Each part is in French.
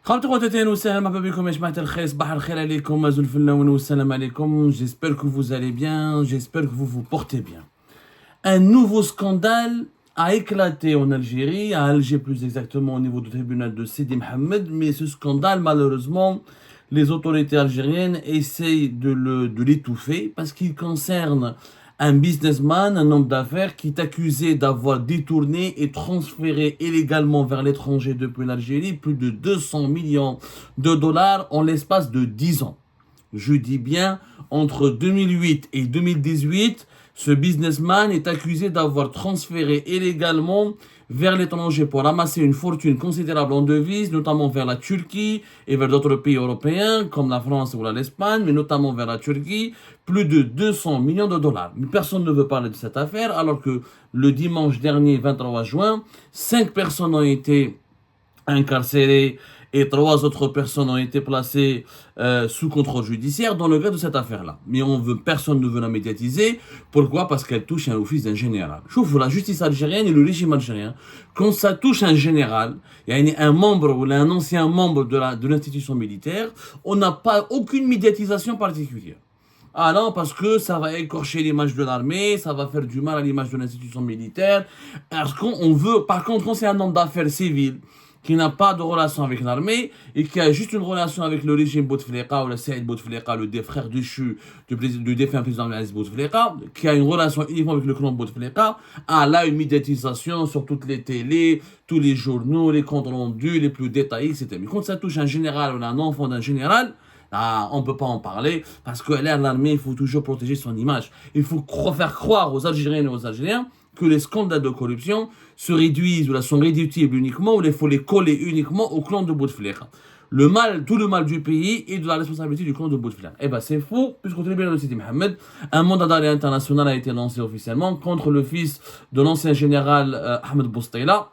J'espère que vous allez bien, j'espère que vous vous portez bien. Un nouveau scandale a éclaté en Algérie, à Alger plus exactement au niveau du tribunal de Sidi Mohamed, mais ce scandale, malheureusement, les autorités algériennes essayent de l'étouffer parce qu'il concerne un businessman, un homme d'affaires qui est accusé d'avoir détourné et transféré illégalement vers l'étranger depuis l'Algérie plus de 200 millions de dollars en l'espace de 10 ans. Je dis bien, entre 2008 et 2018, ce businessman est accusé d'avoir transféré illégalement vers l'étranger pour ramasser une fortune considérable en devises, notamment vers la Turquie et vers d'autres pays européens comme la France ou l'Espagne, mais notamment vers la Turquie, plus de 200 millions de dollars. Mais personne ne veut parler de cette affaire, alors que le dimanche dernier, 23 juin, 5 personnes ont été incarcérées et 3 autres personnes ont été placées sous contrôle judiciaire dans le cadre de cette affaire-là. Mais personne ne veut la médiatiser. Pourquoi? Parce qu'elle touche un office d'un général. Chouf, la justice algérienne et le régime algérien, quand ça touche un général, il y a un membre ou un ancien membre de l'institution militaire, on n'a pas aucune médiatisation particulière. Ah non, parce que ça va écorcher l'image de l'armée, ça va faire du mal à l'image de l'institution militaire. Parce qu'on veut, par contre, quand c'est un homme d'affaires civil, qui n'a pas de relation avec l'armée et qui a juste une relation avec le régime Bouteflika ou le Saïd Bouteflika, le frère déchu du défunt président Aziz Bouteflika, qui a une relation uniquement avec le clan Bouteflika, a là une médiatisation sur toutes les télés, tous les journaux, les comptes rendus, les plus détaillés, etc. Mais quand ça touche un général ou un enfant d'un général, on ne peut pas en parler parce que l'armée, il faut toujours protéger son image. Il faut faire croire aux Algériennes et aux Algériens que les scandales de corruption se réduisent ou sont réductibles uniquement ou il faut les coller uniquement au clan de Bouteflika. Tout le mal du pays est de la responsabilité du clan de Bouteflika. Eh bien c'est faux, puisqu'au tribunal de Sidi Mohamed, un mandat d'arrêt international a été lancé officiellement contre le fils de l'ancien général Ahmed Boustaila,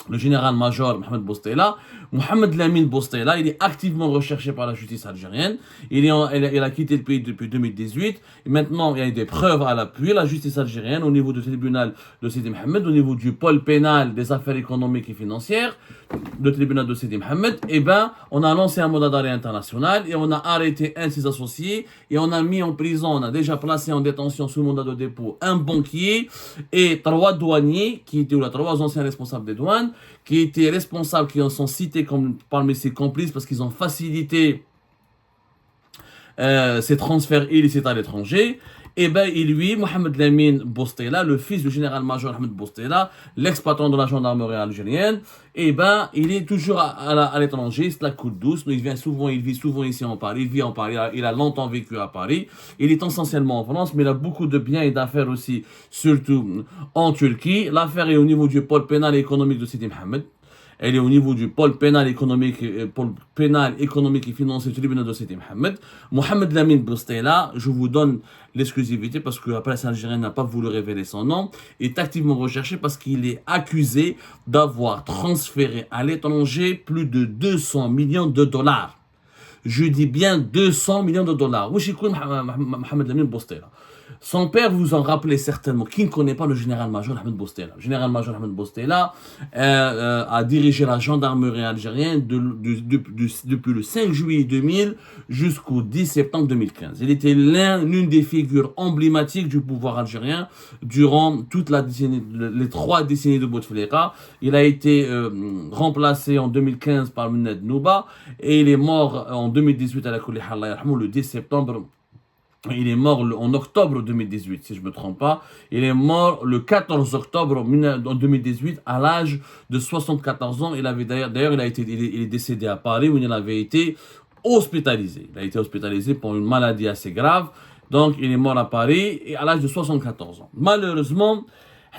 le général-major Mohamed Boustaila. Mohamed Lamine Boustaila, il est activement recherché par la justice algérienne. Il a quitté le pays depuis 2018. Et maintenant, il y a des preuves à l'appui. La justice algérienne, au niveau du tribunal de Sidi Mohamed, au niveau du pôle pénal des affaires économiques et financières, le tribunal de Sidi Mohamed, on a lancé un mandat d'arrêt international et on a arrêté un de ses associés et on a mis en prison, on a déjà placé en détention sous mandat de dépôt un banquier et 3 douaniers, trois anciens responsables des douanes, qui étaient responsables, qui en sont cités comme parmi ses complices parce qu'ils ont facilité ces transferts illicites à l'étranger. Et lui, Mohamed Lamine Boustaila, le fils du général-major Ahmed Boustaila, l'ex-patron de la gendarmerie algérienne, il est toujours à l'étranger, c'est la coûte douce. Il vit souvent ici en Paris, il a longtemps vécu à Paris. Il est essentiellement en France, mais il a beaucoup de biens et d'affaires aussi, surtout en Turquie. L'affaire est au niveau du pôle pénal et économique de Sidi Mohamed. Elle est au niveau du pôle pénal économique et financier du tribunal de Sidi Mohamed. Mohamed Lamine Boustaila, je vous donne l'exclusivité parce que la presse algérienne n'a pas voulu révéler son nom, est activement recherché parce qu'il est accusé d'avoir transféré à l'étranger plus de 200 millions de dollars. Je dis bien 200 millions de dollars. Oui, je connais Mohamed Lamine Boustaila. Son père, vous en rappelez certainement, qui ne connaît pas le général-major Ahmed Boustaila. Le général-major Ahmed Boustaila a dirigé la gendarmerie algérienne depuis le 5 juillet 2000 jusqu'au 10 septembre 2015. Il était l'une des figures emblématiques du pouvoir algérien durant toute les 3 décennies de Bouteflika. Il a été remplacé en 2015 par Mouned Nouba et il est mort en 2018 à la Kulli Allah le 10 septembre. Il est mort en octobre 2018, si je ne me trompe pas. Il est mort le 14 octobre 2018 à l'âge de 74 ans. Il est décédé à Paris où il avait été hospitalisé. Il a été hospitalisé pour une maladie assez grave. Donc, il est mort à Paris et à l'âge de 74 ans. Malheureusement,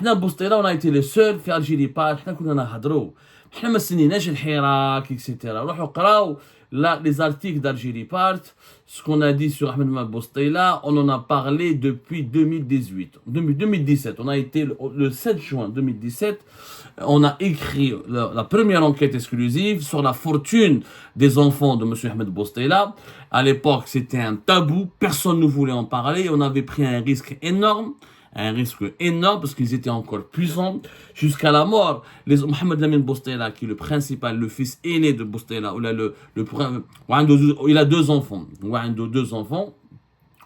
on a été les seuls في Algérie Part. On a ما استنيناش الحراك etc. روحوا قراو les articles d'Algérie Part, ce qu'on a dit sur Ahmed Boustaila, on en a parlé depuis 2017. On a été le 7 juin 2017, on a écrit la première enquête exclusive sur la fortune des enfants de M. Ahmed Boustaila. À l'époque, c'était un tabou, personne ne voulait en parler, on avait pris un risque énorme un risque énorme parce qu'ils étaient encore puissants jusqu'à la mort. Mohamed Lamine Bostela, qui est le principal, le fils aîné de Bostela, il a deux enfants.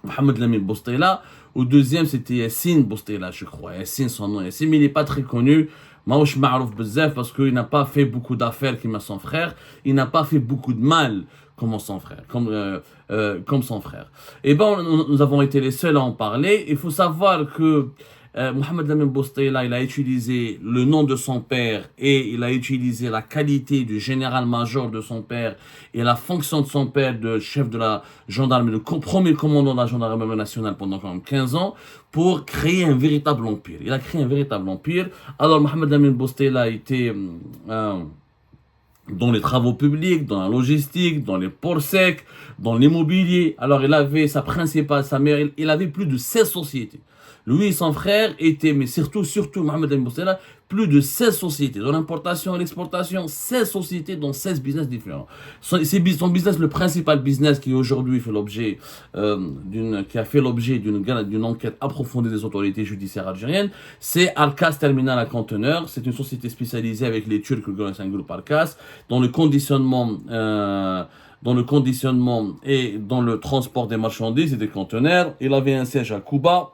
Mohamed Lamine Bostela. Au deuxième, c'était Yassine Bostela, je crois. Yassine, son nom Yassine, mais il n'est pas très connu. Maouch Ma'rouf Bzef, parce qu'il n'a pas fait beaucoup d'affaires comme son frère. Il n'a pas fait beaucoup de mal comme son frère. Et ben, nous avons été les seuls à en parler. Il faut savoir que Mohamed Lamine Bostela, il a utilisé le nom de son père et il a utilisé la qualité du général-major de son père et la fonction de son père de chef de la gendarmerie, le premier commandant de la gendarmerie nationale pendant quand même 15 ans pour créer un véritable empire. Il a créé un véritable empire. Alors Mohamed Lamine Bostela était dans les travaux publics, dans la logistique, dans les ports secs, dans l'immobilier. Alors il avait sa mère, il avait plus de 16 sociétés. Lui et son frère étaient, mais surtout Mohamed Lamine Bostela, plus de 16 sociétés. Dans l'importation et l'exportation, 16 sociétés dans 16 business différents. Son business, le principal business qui aujourd'hui fait l'objet d'une enquête approfondie des autorités judiciaires algériennes, c'est Arcas Terminal à conteneurs. C'est une société spécialisée avec les Turcs, c'est un groupe Arcas, dans le conditionnement et dans le transport des marchandises et des conteneurs. Il avait un siège à Cuba.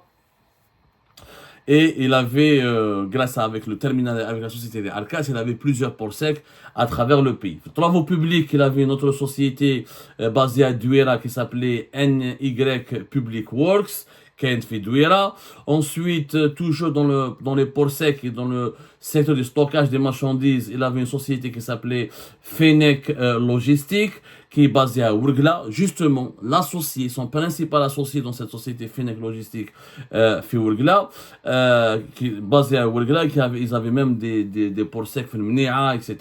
Et il avait, grâce avec le terminal, avec la société des Arcas, il avait plusieurs ports secs à travers le pays. Travaux publics, il avait une autre société basée à Douira qui s'appelait NY Public Works, Kent Douira. Ensuite, toujours dans les ports secs et dans le secteur du stockage des marchandises, il avait une société qui s'appelait Fenech Logistique, qui est basée à Ouargla. Justement, son principal associé dans cette société Fenech Logistique, fait Ouargla, qui est basée à Ouargla, ils avaient même des ports secs, etc.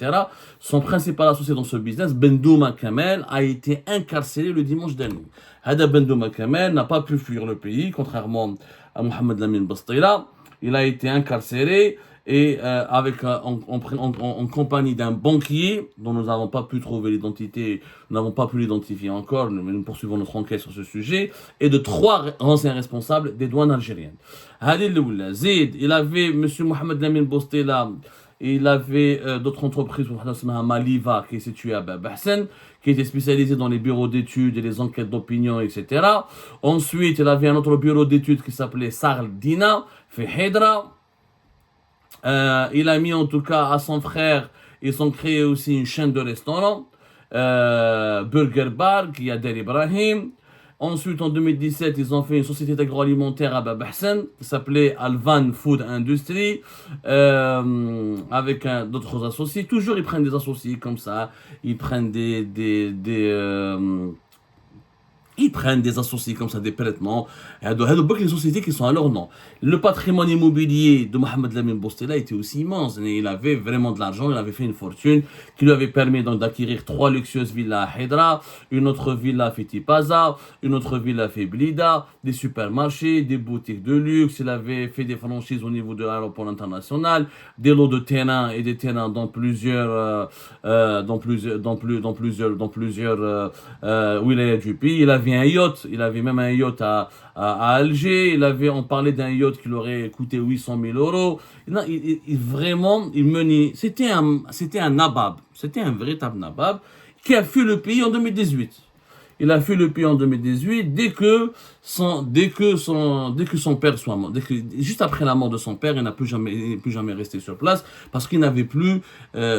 Son principal associé dans ce business, Bendouma Kamel, a été incarcéré le dimanche dernier. Hada Bendouma Kamel n'a pas pu fuir le pays, contrairement à Mohamed Lamine Bostela. Il a été incarcéré et en compagnie d'un banquier dont nous n'avons pas pu trouver l'identité, nous n'avons pas pu l'identifier encore, mais nous poursuivons notre enquête sur ce sujet, et de 3 anciens responsables des douanes algériennes. Halil Zid, il avait M. Mohamed Lamine Bostela, il avait d'autres entreprises, Maliva, qui est située à Bahsen, qui était spécialisée dans les bureaux d'études et les enquêtes d'opinion, etc. Ensuite, il avait un autre bureau d'études qui s'appelait Sardina, fait Hedra. Il a mis en tout cas à son frère, ils ont créé aussi une chaîne de restaurants, Burger Bar, qui a Der Ibrahim. Ensuite, en 2017, ils ont fait une société d'agroalimentaire à Bahsen, qui s'appelait Alvan Food Industry, avec d'autres associés. Toujours, ils prennent des associés comme ça, ils prennent ils prennent des associés comme ça, des prêtements. Il y a des sociétés qui sont à leur nom. Le patrimoine immobilier de Mohamed Lamine Bostela était aussi immense. Il avait vraiment de l'argent, il avait fait une fortune qui lui avait permis donc d'acquérir 3 luxueuses villas à Hedra, une autre villa à Fetipaza, une autre villa à Feblida, des supermarchés, des boutiques de luxe. Il avait fait des franchises au niveau de l'aéroport international, des lots de terrains et des terrains dans plusieurs wilayas du pays. Il avait un yacht, il avait même un yacht à Alger, on parlait d'un yacht qui lui aurait coûté 800 000 euros. C'était un nabab, c'était un véritable nabab qui a fui le pays en 2018. Il a fui le pays en 2018 dès que son père soit mort. Juste après la mort de son père, il n'a plus jamais resté sur place parce qu'il n'avait plus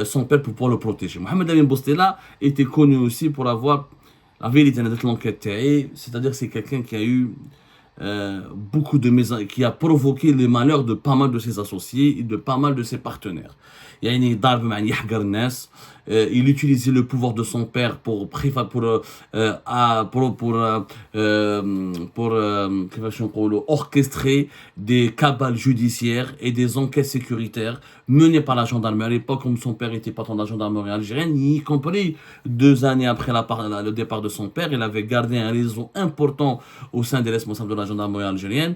son père pour pouvoir le protéger. Mohamed Lamine Bostela était connu aussi pour avoir la vérité de l'enquête, c'est-à-dire c'est quelqu'un qui a eu qui a provoqué les malheurs de pas mal de ses associés et de pas mal de ses partenaires. Il utilisait le pouvoir de son père pour orchestrer des cabales judiciaires et des enquêtes sécuritaires menées par la gendarmerie. À l'époque, comme son père était patron de la gendarmerie algérienne, y compris 2 années après le départ de son père, il avait gardé un réseau important au sein des responsables de la gendarmerie algérienne.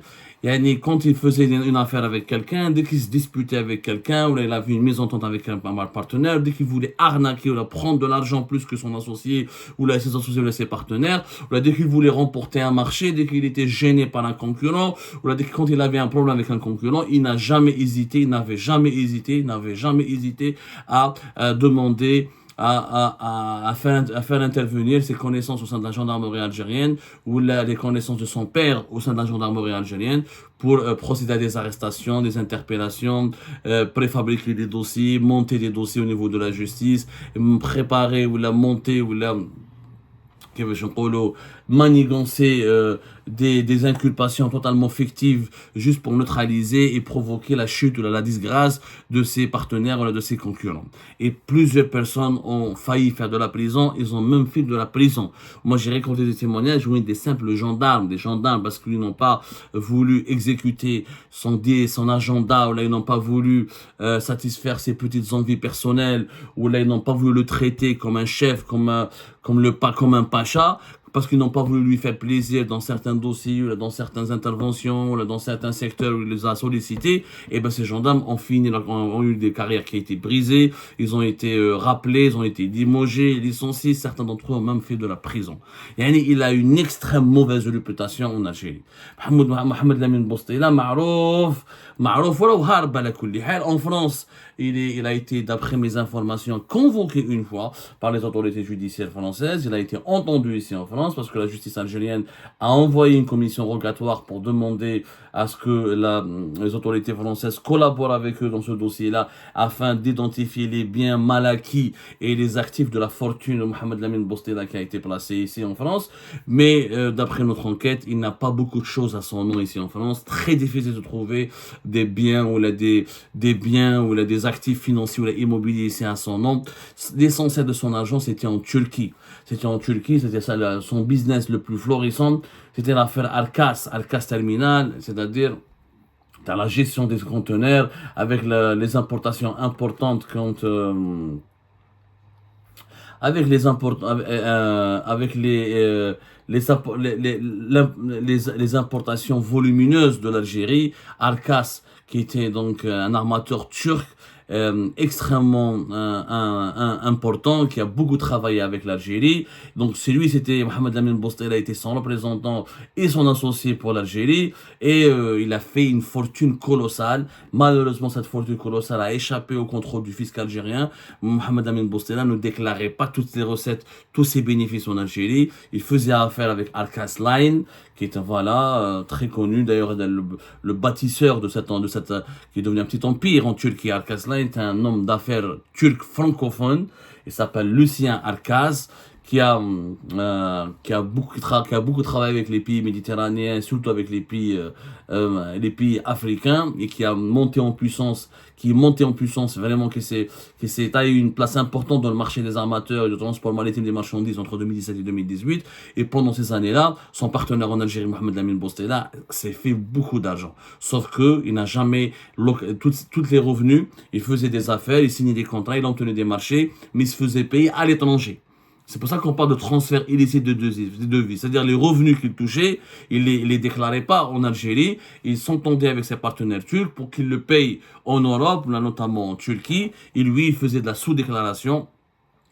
Quand il faisait une affaire avec quelqu'un, dès qu'il se disputait avec quelqu'un, ou il avait une mésentente avec un partenaire, dès qu'il voulait armer l'arnaquer, ou la prendre de l'argent plus que son associé, ou là, ses associés, ou ses partenaires, ou là, dès qu'il voulait remporter un marché, dès qu'il était gêné par un concurrent, ou là, dès que quand il avait un problème avec un concurrent, il n'avait jamais hésité à demander à faire intervenir ses connaissances au sein de la gendarmerie algérienne ou les connaissances de son père au sein de la gendarmerie algérienne pour procéder à des arrestations, des interpellations, préfabriquer des dossiers, monter des dossiers au niveau de la justice, préparer ou la monter ou la manigancer des inculpations totalement fictives juste pour neutraliser et provoquer la chute ou la disgrâce de ses partenaires ou de ses concurrents. Et plusieurs personnes ont failli faire de la prison, ils ont même fait de la prison. Moi, j'ai récolté des témoignages où des simples gendarmes, parce qu'ils n'ont pas voulu exécuter son agenda, ou là ils n'ont pas voulu satisfaire ses petites envies personnelles, ou là ils n'ont pas voulu le traiter comme un chef, comme un pacha, parce qu'ils n'ont pas voulu lui faire plaisir dans certains dossiers, ou dans certaines interventions, ou dans certains secteurs où il les a sollicités, et ben ces gendarmes ont eu des carrières qui ont été brisées, ils ont été rappelés, ils ont été limogés, licenciés, certains d'entre eux ont même fait de la prison. Il a une extrême mauvaise réputation en Algérie. Mohamed Lamine Bostela, معروف ولو هارب على كل حال. En France, il a été, d'après mes informations, convoqué une fois par les autorités judiciaires françaises. Il a été entendu ici en France parce que la justice algérienne a envoyé une commission rogatoire pour demander à ce que les autorités françaises collaborent avec eux dans ce dossier-là afin d'identifier les biens mal acquis et les actifs de la fortune de Mohamed Lamine Bostela qui a été placé ici en France. Mais d'après notre enquête, il n'a pas beaucoup de choses à son nom ici en France. Très difficile de trouver des biens ou des biens ou des actifs financiers ou immobiliers ici à son nom. L'essentiel de son argent, c'était en Turquie. C'était ça, son business le plus florissant. C'était l'affaire Arkas Terminal, c'est-à-dire dans la gestion des conteneurs avec les importations importantes avec les importations volumineuses de l'Algérie. Arkas, qui était donc un armateur turc extrêmement important, qui a beaucoup travaillé avec l'Algérie. Donc c'était Mohamed Lamine Bostela, était son représentant et son associé pour l'Algérie, et il a fait une fortune colossale. Malheureusement, cette fortune colossale a échappé au contrôle du fisc algérien. Mohamed Lamine Bostela ne déclarait pas toutes ses recettes, tous ses bénéfices en Algérie. Il faisait affaire avec Arkas Line, qui est très connu d'ailleurs, le bâtisseur de cette qui est devenu un petit empire en Turquie. Arkas Line est un homme d'affaires turc francophone. Il s'appelle Lucien Arkas, qui a beaucoup travaillé avec les pays méditerranéens, surtout avec les pays africains, et qui est monté en puissance vraiment, qui a eu une place importante dans le marché des armateurs et du transport maritime des marchandises entre 2017 et 2018. Et pendant ces années-là, son partenaire en Algérie, Mohamed Lamine Bostela, s'est fait beaucoup d'argent. Sauf que il n'a jamais toutes les revenus. Il faisait des affaires, il signait des contrats, il obtenait des marchés, mais il se faisait payer à l'étranger. C'est pour ça qu'on parle de transfert illicite de devises. C'est-à-dire les revenus qu'il touchait, il les déclarait pas en Algérie. Il s'entendait avec ses partenaires turcs pour qu'ils le payent en Europe, là notamment en Turquie. Et lui, il faisait de la sous-déclaration.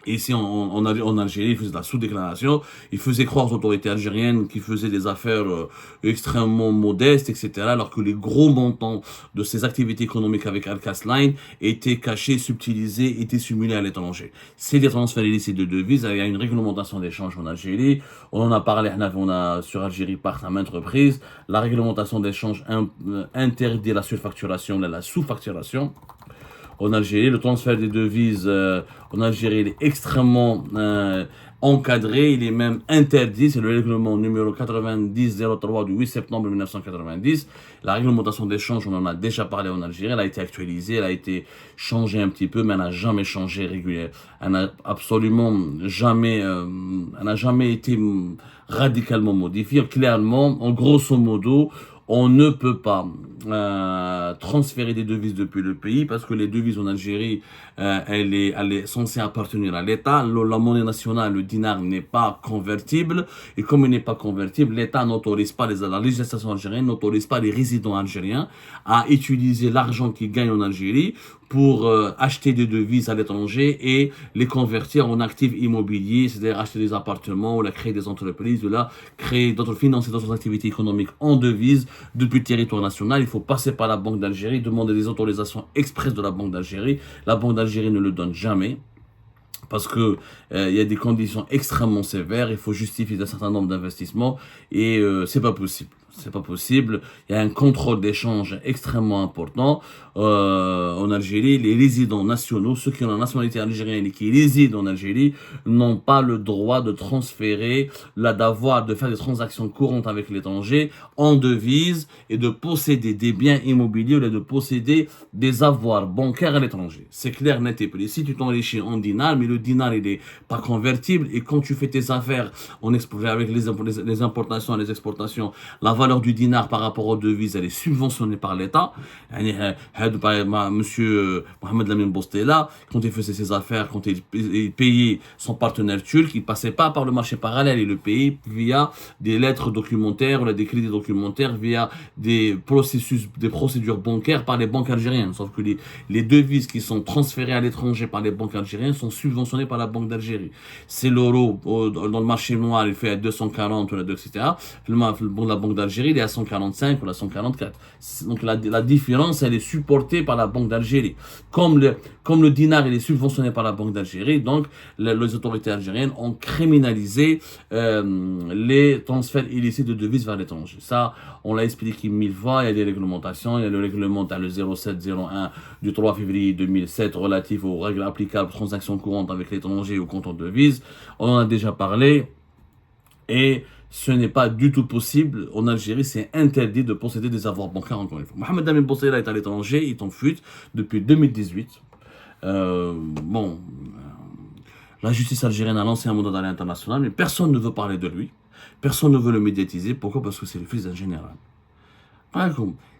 Ici en Algérie, il faisait de la sous-déclaration. Il faisait croire aux autorités algériennes qu'il faisait des affaires extrêmement modestes, etc. Alors que les gros montants de ses activités économiques avec Arkas Line étaient cachés, subtilisés, étaient simulés à l'étranger. C'est des transferts illicites de devises. Il y a une réglementation d'échange en Algérie. On en a parlé sur Algérie par à maintes reprises. La réglementation d'échange interdit la surfacturation, la sous-facturation. En Algérie, le transfert des devises en Algérie, il est extrêmement encadré, il est même interdit. C'est le règlement numéro 9003 du 8 septembre 1990. La réglementation d'échange, on en a déjà parlé en Algérie, elle a été actualisée, elle a été changée un petit peu, mais elle n'a jamais changé régulièrement. Elle n'a absolument jamais, elle n'a jamais été radicalement modifiée. Clairement, en grosso modo, on ne peut pas transférer des devises depuis le pays parce que les devises en Algérie, elle est censée appartenir à l'État. La monnaie nationale, le dinar, n'est pas convertible. Et comme il n'est pas convertible, l'État n'autorise pas, la législation algérienne n'autorise pas les résidents algériens à utiliser l'argent qu'ils gagnent en Algérie pour acheter des devises à l'étranger et les convertir en actifs immobiliers, c'est-à-dire acheter des appartements, ou la créer des entreprises, ou là créer d'autres, financer d'autres activités économiques en devises depuis le territoire national. Il faut passer par la Banque d'Algérie, demander des autorisations express de la Banque d'Algérie. La Banque d'Algérie ne le donne jamais, parce que il y a des conditions extrêmement sévères, il faut justifier d'un certain nombre d'investissements et c'est pas possible. C'est pas possible. Il y a un contrôle d'échange extrêmement important en Algérie. Les résidents nationaux, ceux qui ont la nationalité algérienne et qui résident en Algérie, n'ont pas le droit de transférer, de faire des transactions courantes avec l'étranger en devise et de posséder des biens immobiliers ou de posséder des avoirs bancaires à l'étranger. C'est clair, net et précis. Tu t'enrichis en dinar, mais le dinar il est pas convertible et quand tu fais tes affaires avec les importations et les exportations, la valeur du dinar par rapport aux devises, elle est subventionnée par l'État. Monsieur Mohamed Lamine Bostela, quand il faisait ses affaires, quand il payait son partenaire turc, il passait pas par le marché parallèle, il le payait via des lettres documentaires, ou des crédits documentaires, via des procédures bancaires par les banques algériennes. Sauf que les devises qui sont transférées à l'étranger par les banques algériennes sont subventionnées par la Banque d'Algérie. C'est l'euro dans le marché noir, il fait à 240 ou etc. La Banque d'Algérie, il est à 145 ou à 144. Donc la différence, elle est supportée par la Banque d'Algérie. Comme le dinar, il est subventionné par la Banque d'Algérie, donc les autorités algériennes ont criminalisé les transferts illicites de devises vers l'étranger. Ça, on l'a expliqué 1000 fois, il y a des réglementations, il y a le règlement le 0701 du 3 février 2007 relatif aux règles applicables aux transactions courantes avec l'étranger et aux comptes en devises. On en a déjà parlé et ce n'est pas du tout possible. En Algérie, c'est interdit de posséder des avoirs bancaires, encore une fois. Mohamed Lamine Bostela est à l'étranger, il est en fuite depuis 2018. La justice algérienne a lancé un mandat d'arrêt international, mais personne ne veut parler de lui. Personne ne veut le médiatiser. Pourquoi? Parce que c'est le fils d'un général.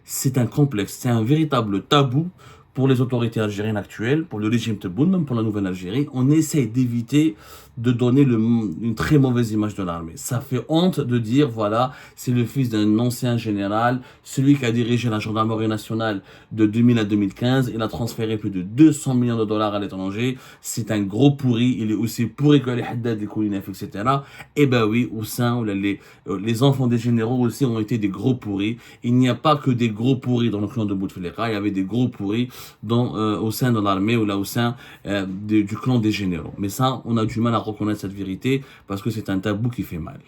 C'est un complexe, c'est un véritable tabou pour les autorités algériennes actuelles, pour le régime Tebboune, même pour la nouvelle Algérie. On essaie d'éviter de donner une très mauvaise image de l'armée. Ça fait honte de dire, voilà, c'est le fils d'un ancien général, celui qui a dirigé la gendarmerie nationale de 2000 à 2015. Il a transféré plus de 200 millions de dollars à l'étranger. C'est un gros pourri. Il est aussi pourri que les Haddad, les Koulinef, etc. Et ben oui, au sein, les enfants des généraux aussi ont été des gros pourris. Il n'y a pas que des gros pourris dans le clan de Bouteflika. Il y avait des gros pourris au sein de l'armée ou là au sein du clan des généraux. Mais ça, on a du mal à reconnaître cette vérité parce que c'est un tabou qui fait mal.